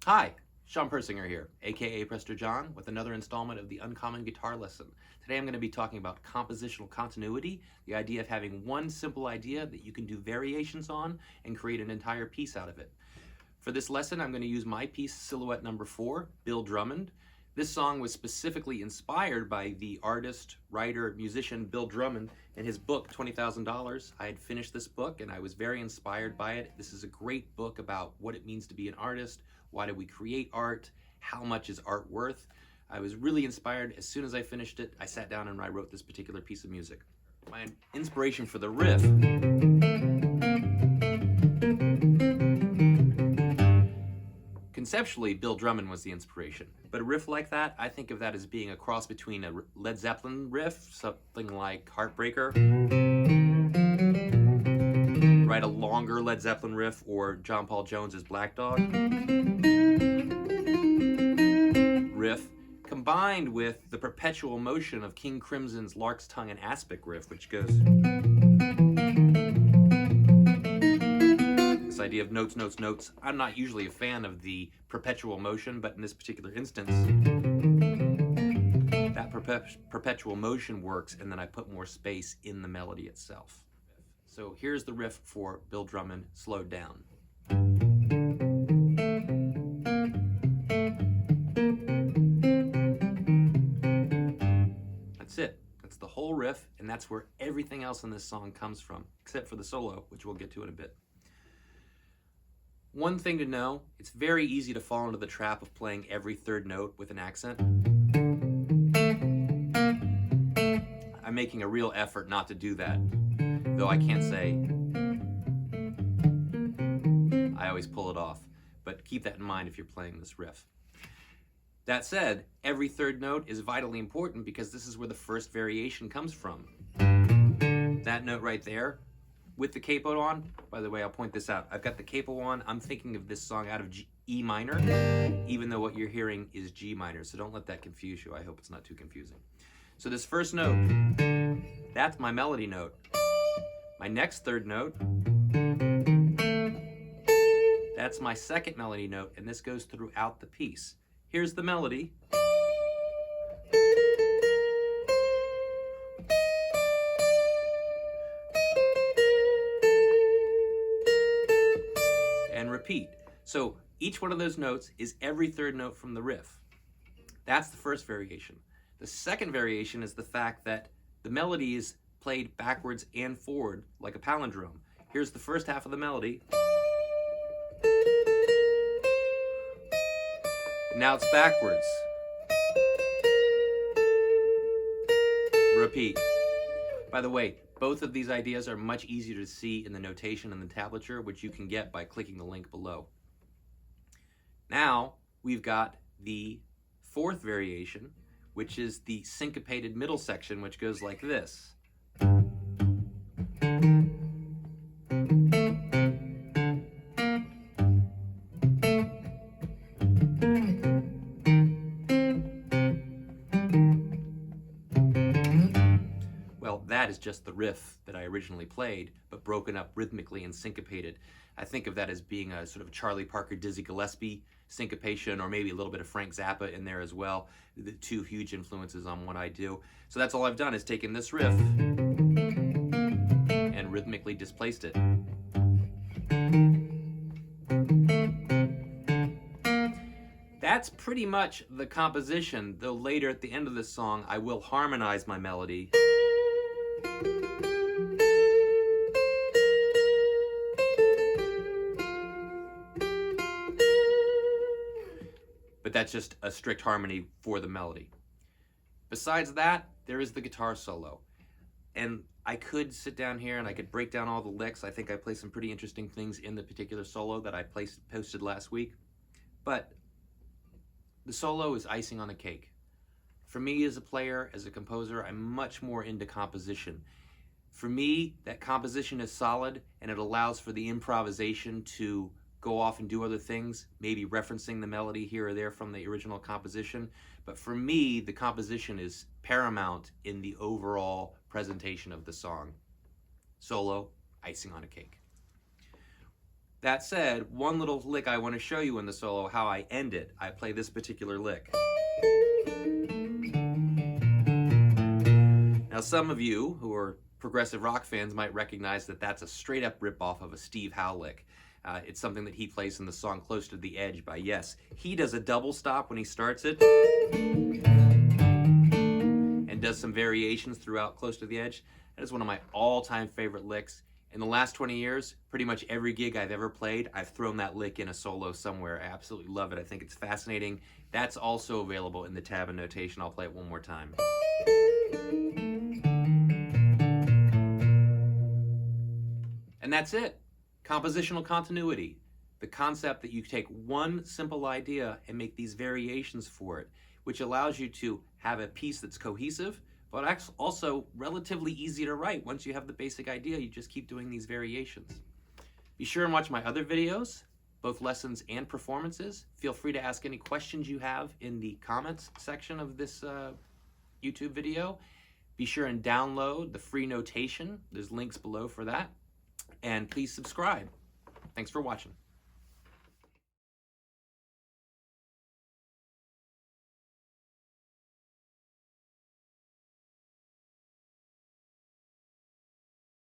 Hi, Shawn Persinger here, aka Prester John, with another installment of the Uncommon Guitar Lesson. Today I'm going to be talking about compositional continuity, the idea of having one simple idea that you can do variations on and create an entire piece out of it. For this lesson, I'm going to use my piece, Silhouette Number 4, Bill Drummond. This song was specifically inspired by the artist, writer, musician Bill Drummond and his book, $20,000. I had finished this book and I was very inspired by it. This is a great book about what it means to be an artist, why do we create art, how much is art worth. I was really inspired. As soon as I finished it, I sat down and I wrote this particular piece of music. My inspiration for the riff conceptually, Bill Drummond was the inspiration. But a riff like that, I think of that as being a cross between a Led Zeppelin riff, something like Heartbreaker, right? A longer Led Zeppelin riff, or John Paul Jones's Black Dog riff, combined with the perpetual motion of King Crimson's Lark's Tongue and Aspic riff, which goes... This idea of notes, notes, notes. I'm not usually a fan of the perpetual motion, but in this particular instance, that perpetual motion works, and then I put more space in the melody itself. So here's the riff for Bill Drummond, slowed down. That's it. That's the whole riff, and that's where everything else in this song comes from, except for the solo, which we'll get to in a bit. One thing to know, it's very easy to fall into the trap of playing every third note with an accent. I'm making a real effort not to do that, though I can't say I always pull it off, but keep that in mind if you're playing this riff. That said, every third note is vitally important because this is where the first variation comes from. That note right there, with the capo on, by the way, I'll point this out. I've got the capo on. I'm thinking of this song out of E minor, even though what you're hearing is G minor. So don't let that confuse you. I hope it's not too confusing. So this first note, that's my melody note. My next third note, that's my second melody note, and this goes throughout the piece. Here's the melody. And repeat. So each one of those notes is every third note from the riff. That's the first variation. The second variation is the fact that the melody is played backwards and forward like a palindrome. Here's the first half of the melody. Now it's backwards. Repeat. By the way, both of these ideas are much easier to see in the notation and the tablature, which you can get by clicking the link below. Now we've got the fourth variation, which is the syncopated middle section, which goes like this. Well, that is just the riff that I originally played, but broken up rhythmically and syncopated. I think of that as being a sort of Charlie Parker, Dizzy Gillespie syncopation, or maybe a little bit of Frank Zappa in there as well. The two huge influences on what I do. So that's all I've done, is taken this riff and rhythmically displaced it. That's pretty much the composition, though later at the end of this song I will harmonize my melody. But that's just a strict harmony for the melody. Besides that, there is the guitar solo. And I could sit down here and I could break down all the licks. I think I play some pretty interesting things in the particular solo that I posted last week. But the solo is icing on the cake. For me as a player, as a composer, I'm much more into composition. For me, that composition is solid and it allows for the improvisation to go off and do other things, maybe referencing the melody here or there from the original composition. But for me, the composition is paramount in the overall presentation of the song. Solo, icing on a cake. That said, one little lick I want to show you in the solo, how I end it. I play this particular lick. Now some of you who are progressive rock fans might recognize that that's a straight up rip-off of a Steve Howe lick. It's something that he plays in the song Close to the Edge by Yes. He does a double stop when he starts it and does some variations throughout Close to the Edge. That is one of my all-time favorite licks. In the last 20 years, pretty much every gig I've ever played, I've thrown that lick in a solo somewhere. I absolutely love it. I think it's fascinating. That's also available in the tab and notation. I'll play it one more time. And that's it. Compositional continuity. The concept that you take one simple idea and make these variations for it, which allows you to have a piece that's cohesive, but also relatively easy to write. Once you have the basic idea, you just keep doing these variations. Be sure and watch my other videos, both lessons and performances. Feel free to ask any questions you have in the comments section of this YouTube video. Be sure and download the free notation. There's links below for that. And please subscribe. Thanks for watching.